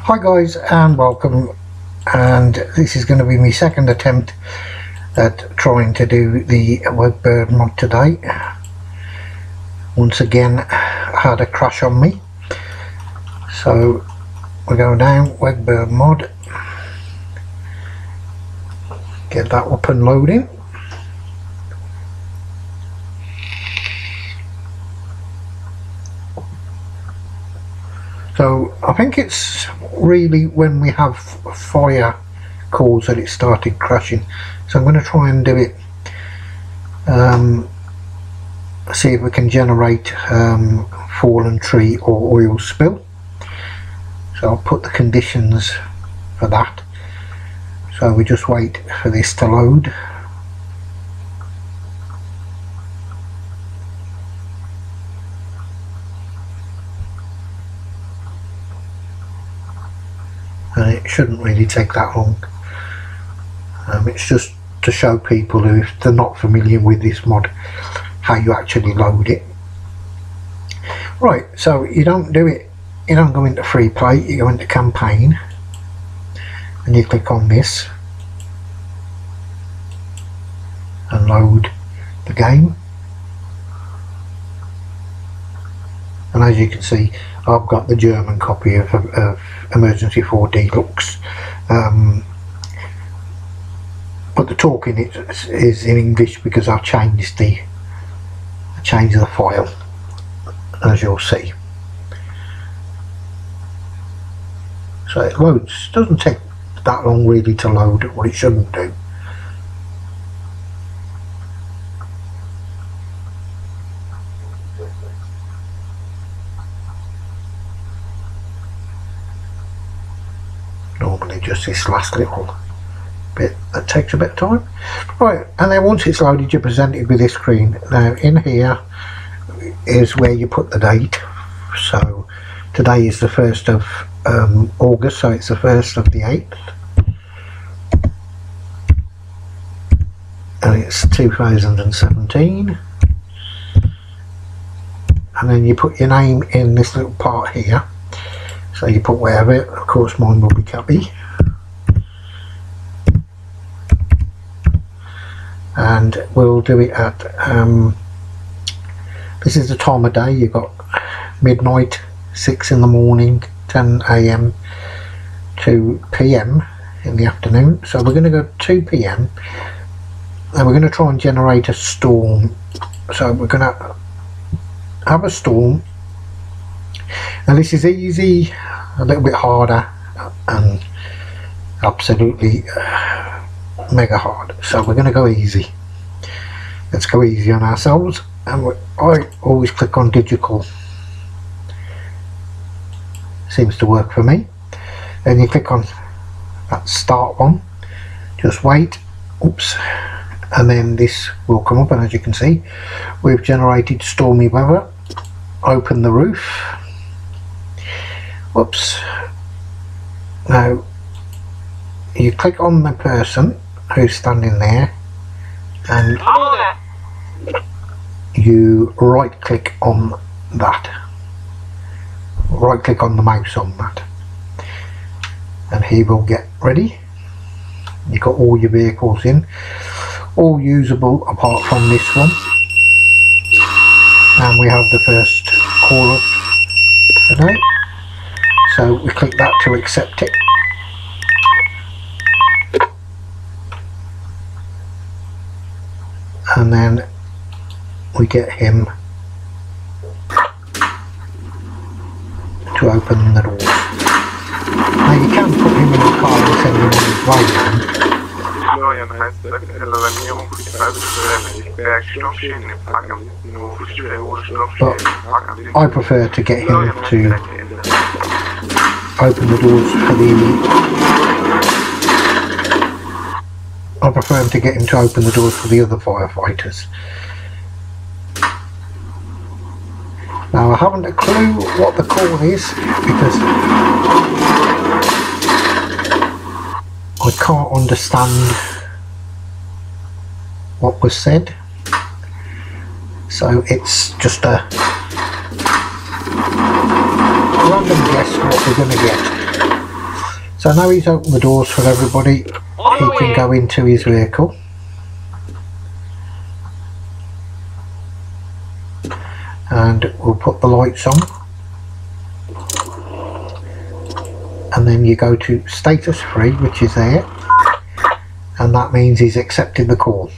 Hi guys and welcome, and this is going to be my second attempt at trying to do the Wegberg mod today. Once again I had a crash on me, so we go down Wegberg Mod, get that up and loading. So I think it's really when we have fire calls that it started crashing. So I'm going to try and do it, see if we can generate fallen tree or oil spill. So I'll put the conditions for that. So we just wait for this to load. And it shouldn't really take that long. It's just to show people who, if they're not familiar with this mod, how you actually load it. Right, so you don't do it, you don't go into free play, you go into campaign and you click on this and load the game. And as you can see, I've got the German copy of Emergency 4 Deluxe, but the talking is in English because I've changed the file, as you'll see. So it loads, doesn't take that long really to load, what it shouldn't do. Normally just this last little bit that takes a bit of time. Right, and then once it's loaded you're presented with this screen. Now in here is where you put the date. So today is the 1st of August, so it's the 1st of the 8th, and it's 2017. And then you put your name in this little part here. So you put wherever, of course mine will be Cappy. And we'll do it at, this is the time of day, you've got midnight, 6 in the morning, 10 AM, 2 PM in the afternoon. So we're going to go 2 PM and we're going to try and generate a storm. So we're going to have a storm. Now this is easy, a little bit harder, and absolutely mega hard. So we're going to go easy. Let's go easy on ourselves, and I always click on digital. Seems to work for me. Then you click on that start one, just wait, oops, and then this will come up, and as you can see we've generated stormy weather. Open the roof. Whoops. Now you click on the person who's standing there and you right click on that, right click on the mouse on that, and he will get ready. You've got all your vehicles in, all usable apart from this one, and we have the first call up today. So we click that to accept it. And then we get him to open the door. Now you can put him in the car and send him on his way round. But I prefer to get him to open the doors for the other firefighters. Now I haven't a clue what the call is because I can't understand what was said, so it's just a random guess what we're going to get. So now he's opened the doors for everybody, he can go into his vehicle. And we'll put the lights on. And then you go to status free, which is there. And that means he's accepted the call.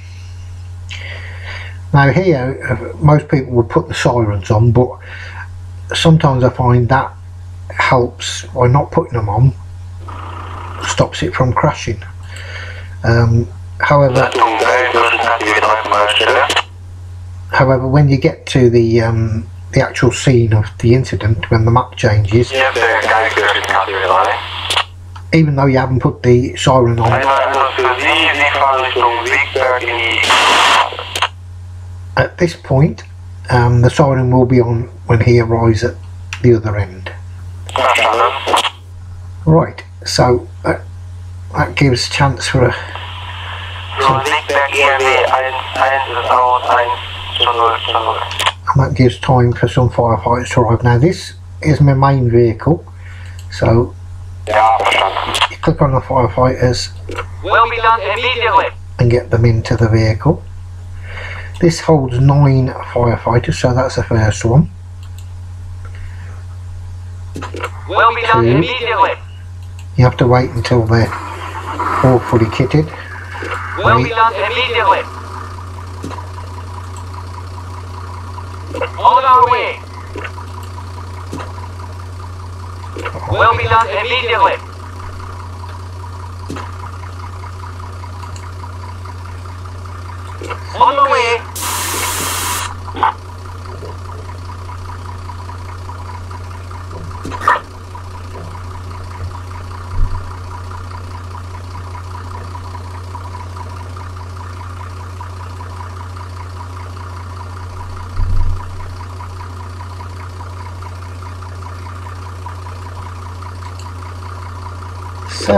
Now here, most people would put the sirens on, but sometimes I find that helps by not putting them on, stops it from crashing. However, when you get to the actual scene of the incident, when the map changes, even though you haven't put the siren on, at this point the siren will be on when he arrives at the other end. Right, so that gives chance for a and that gives time for some firefighters to arrive. Now this is my main vehicle, so you click on the firefighters and get them into the vehicle. This holds 9 firefighters, so that's the first one. 2. You have to wait until they're all fully kitted. Wait. On our way. Will be done immediately. On the way.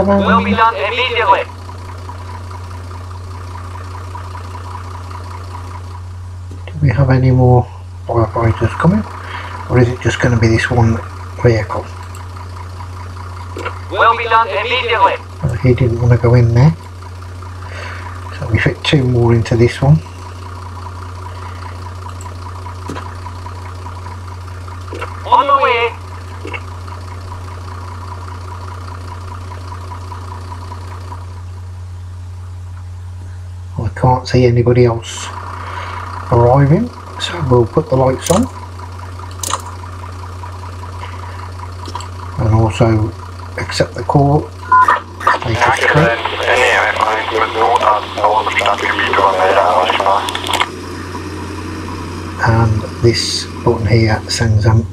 Will be done immediately. Do we have any more firefighters coming, or is it just going to be this one vehicle? Will be done immediately. Well, he didn't want to go in there, so we fit 2 more into this one. On the way. I can't see anybody else arriving, so we'll put the lights on and also accept the call. And this button here sends them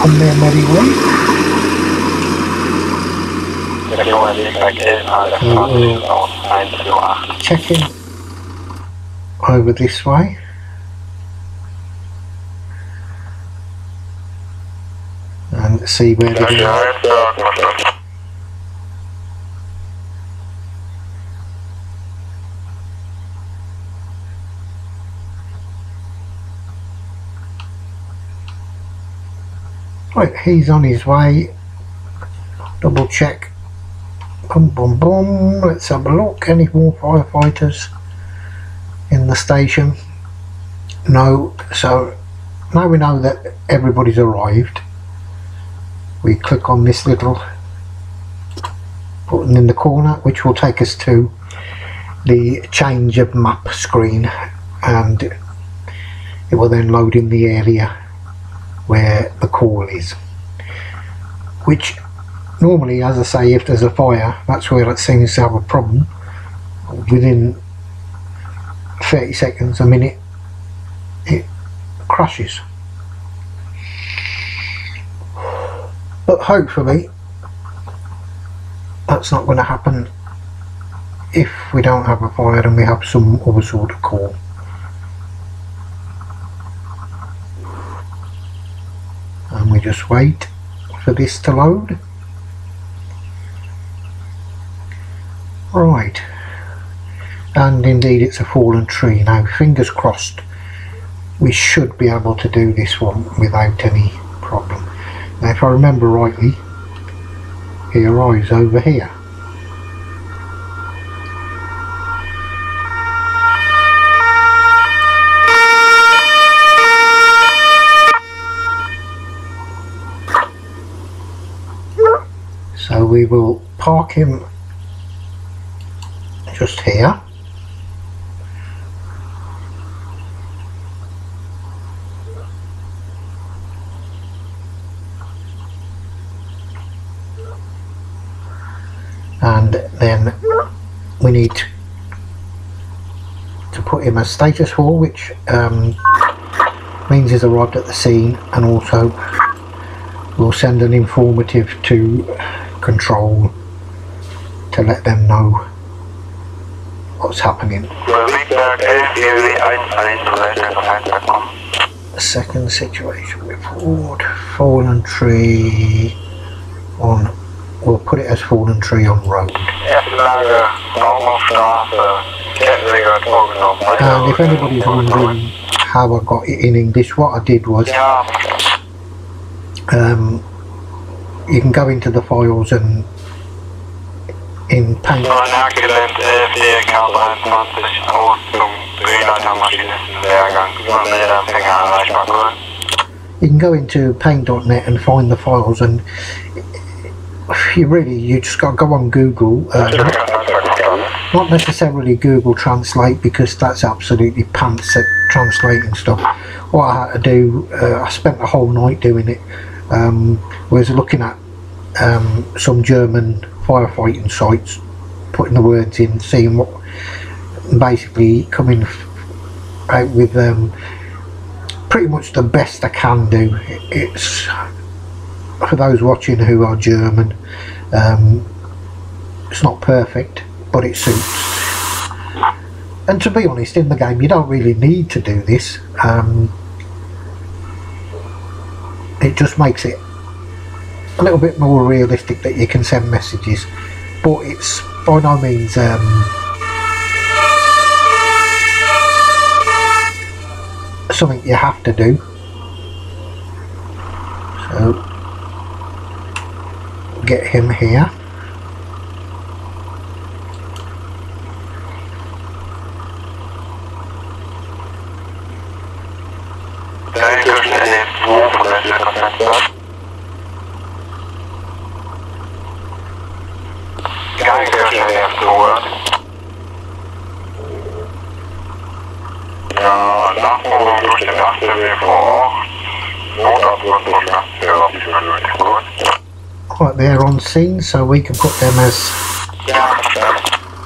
on their merry way. Checking over this way. And see where they're going. Right, he's on his way. Double check. Boom, boom, boom. Let's have a look. Any more firefighters in the station? No. So now we know that everybody's arrived. We click on this little button in the corner, which will take us to the change of map screen, and it will then load in the area where the call is, which normally, as I say, if there's a fire, that's where it seems to have a problem. Within 30 seconds, a minute, it crashes. But hopefully that's not going to happen if we don't have a fire and we have some other sort of call. And we just wait for this to load. Right, and indeed it's a fallen tree. Now fingers crossed we should be able to do this one without any problem. Now if I remember rightly, he arrives over here. So we will park him just here. And then we need to put him as status 4, which means he's arrived at the scene, and also we'll send an informative to control to let them know what's happening. Second situation report, fallen tree on, we'll put it as fallen tree on road. And if anybody's wondering how I got it in English, what I did was you can go into the files and in Paint. You can go into paint.net and find the files, and you just got to go on Google, not necessarily Google Translate, because that's absolutely pants at translating stuff. What I had to do, I spent the whole night doing it, was looking at some German firefighting sites, putting the words in, seeing what, basically coming out with pretty much the best I can do. It's for those watching who are German, it's not perfect, but it suits. And to be honest, in the game you don't really need to do this. It just makes it a little bit more realistic that you can send messages, but it's by no means something you have to do. So get him here. Right, they're on scene, so we can put them as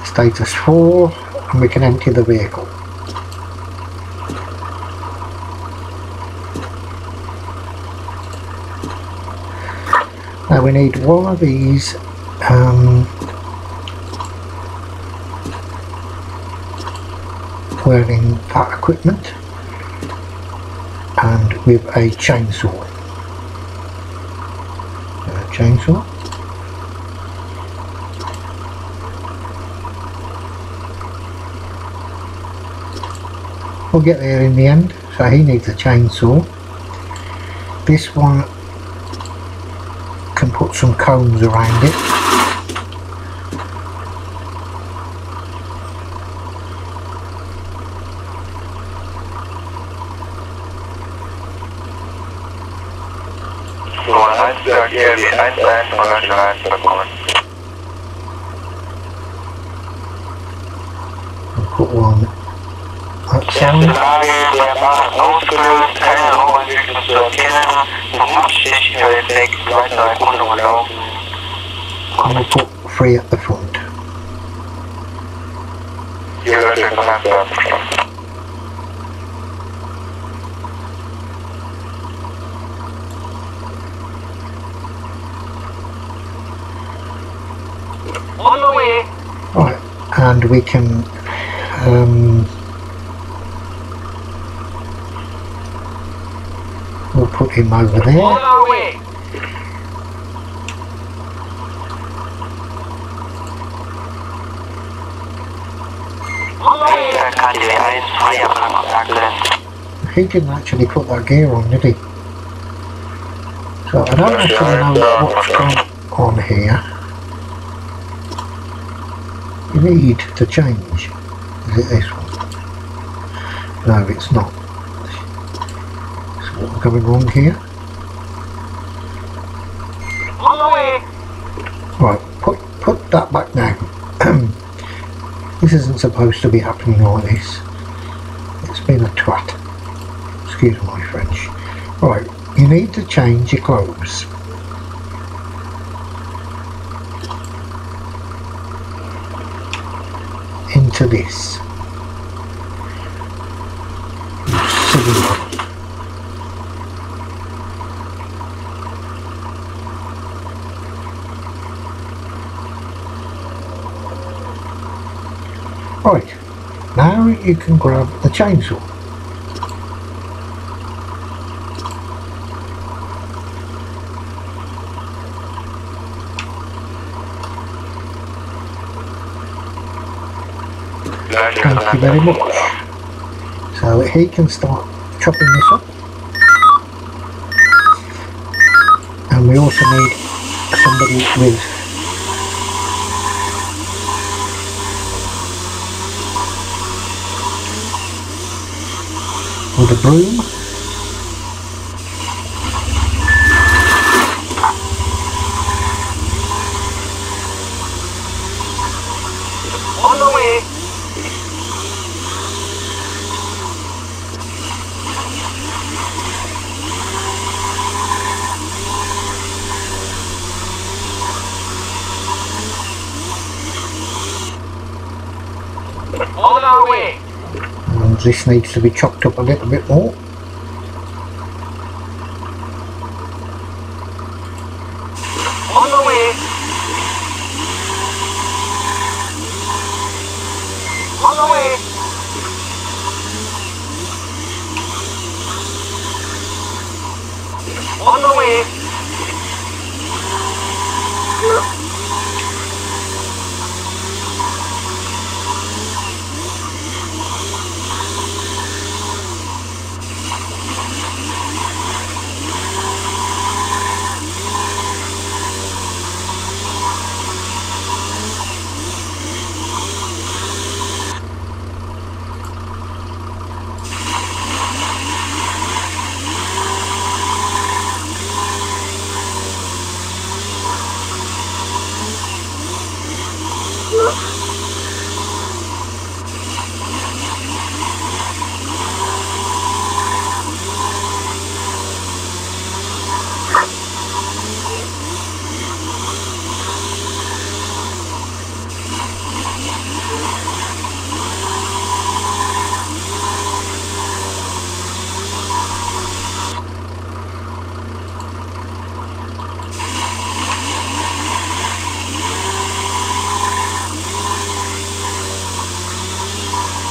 status 4 and we can empty the vehicle. Now we need one of these wearing that equipment and with a chainsaw. We'll get there in the end. So he needs a chainsaw. This one can put some cones around it. Put one outside. And we'll put 3 at the front. On the way. Right, and we can we'll put him over there. On our way. On the way. he didn't actually put that gear on, did he? So I don't actually know what's going on here. You need to change. Is it this one? No, it's not. So what's going wrong here? On the way. Right, put that back now. This isn't supposed to be happening like this. It's been a twat. Excuse my French. Right, you need to change your clothes. Into this. You silly one. Right, now you can grab the chainsaw. Thank you very much. So he can start chopping this up. And we also need somebody with a broom. On the way. On our way. And this needs to be chopped up a little bit more. On the way. On the way. On the way.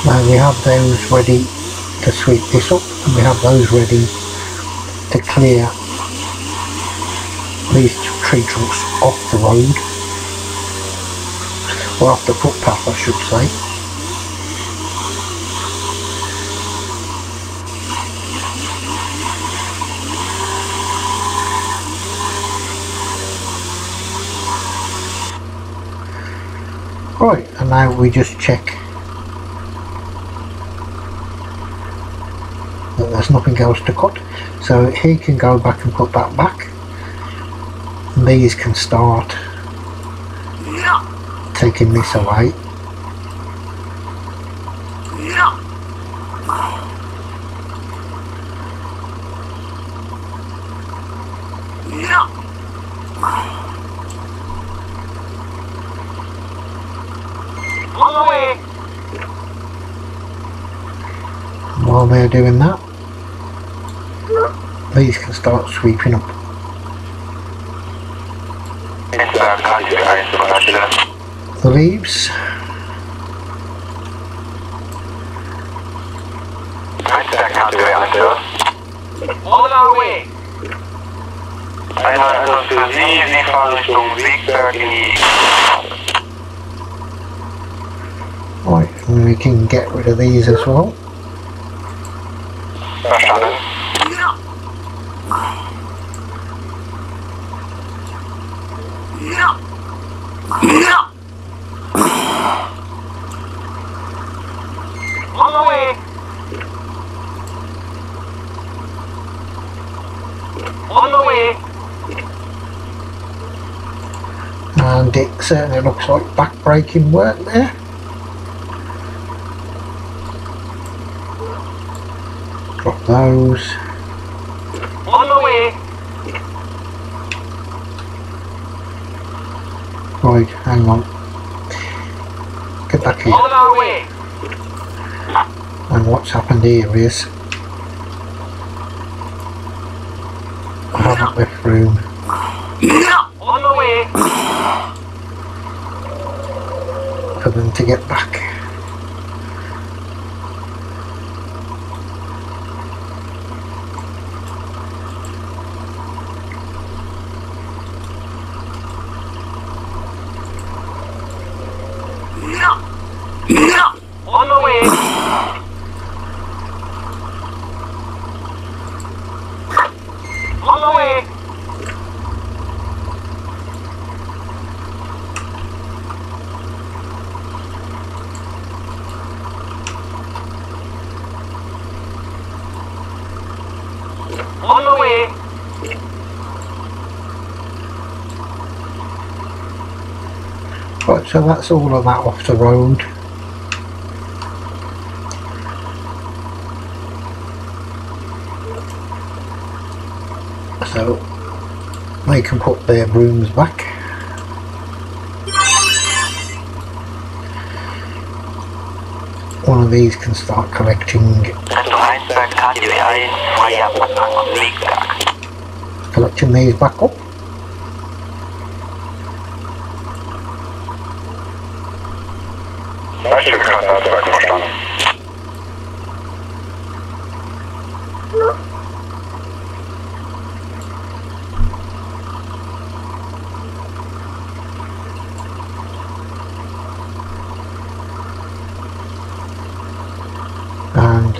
Now we have those ready to sweep this up, and we have those ready to clear these tree trunks off the road, or off the footpath I should say. Right, and now we just check that there's nothing else to cut, so he can go back and put that back, and these can start taking this away. On the way. While they're doing that, these can start sweeping up. The leaves. On our way. Also Sie fahren Richtung Wegberg in die... Right, and we can get rid of these as well. Verstanden. On the way. On the way. And it certainly looks like back-breaking work there. Drop those. On the way. Right, hang on. Get back here. On our way. And what's happened here is I haven't left room On the way. for them to get back. On the way. On the way. On the way. Right, so that's all of that off the road. So they can put their brooms back. One of these can start collecting these back up. Verstanden. And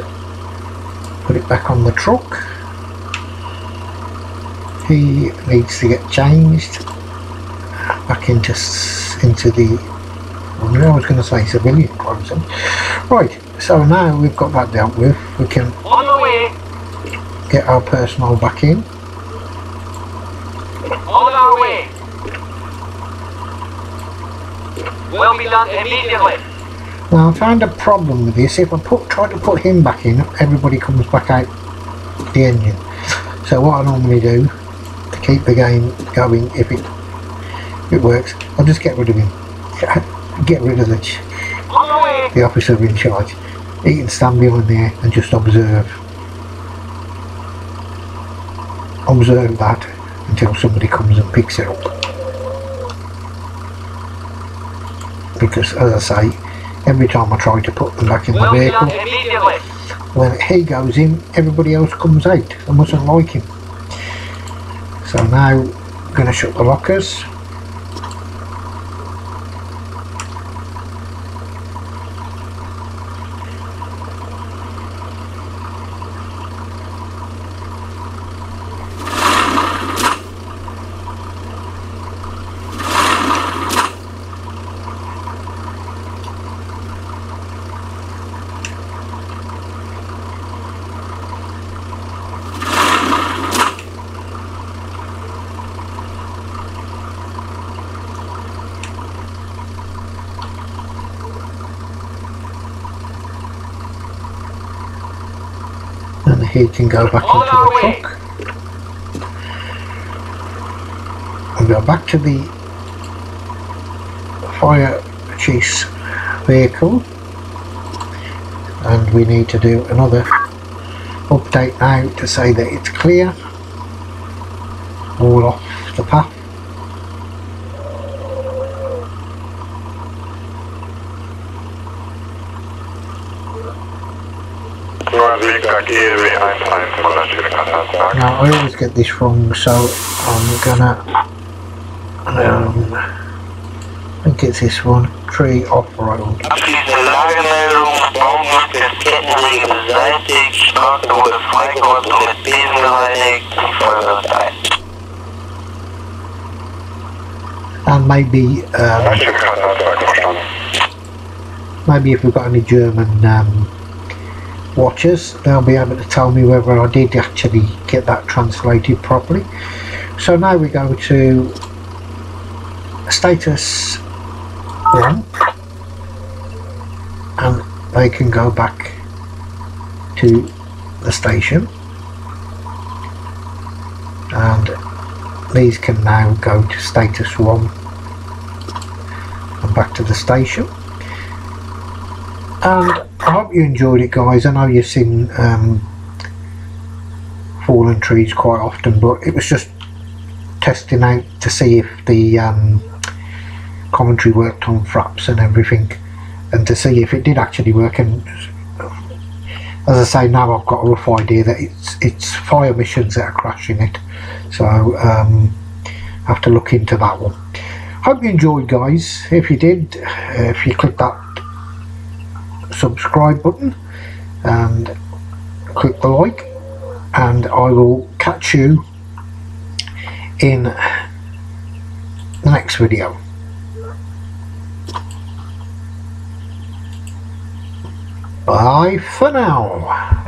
put it back on the truck. He needs to get changed back into the, I was going to say civilian clothes. Right, so now we've got that dealt with, we can On the way. get our personnel back in. On our way. Will be done immediately. Now I found a problem with this. If I try to put him back in, everybody comes back out the engine. So what I normally do to keep the game going, if it works, I'll just get rid of him. Get rid of the officer in charge. He can stand behind there and just observe that until somebody comes and picks it up. Because as I say, every time I try to put them back in the vehicle, when he goes in, everybody else comes out. I mustn't like him. So now I'm going to shut the lockers. And he can go back into the truck. We'll go back to the fire chief's vehicle, and we need to do another update now to say that it's clear, all off the path. Now I always get this wrong, so I'm gonna think it's this one, Tree Off-Road. And maybe maybe if we've got any German watchers, they'll be able to tell me whether I did actually get that translated properly. So now we go to status 1 and they can go back to the station, and these can now go to status 1 and back to the station. And I hope you enjoyed it, guys. I know you've seen fallen trees quite often, but it was just testing out to see if the commentary worked on fraps and everything, and to see if it did actually work. And as I say, now I've got a rough idea that it's fire missions that are crashing it, so I have to look into that one. Hope you enjoyed, guys. If you did, if you click that subscribe button and click the like, and I will catch you in the next video. Bye for now.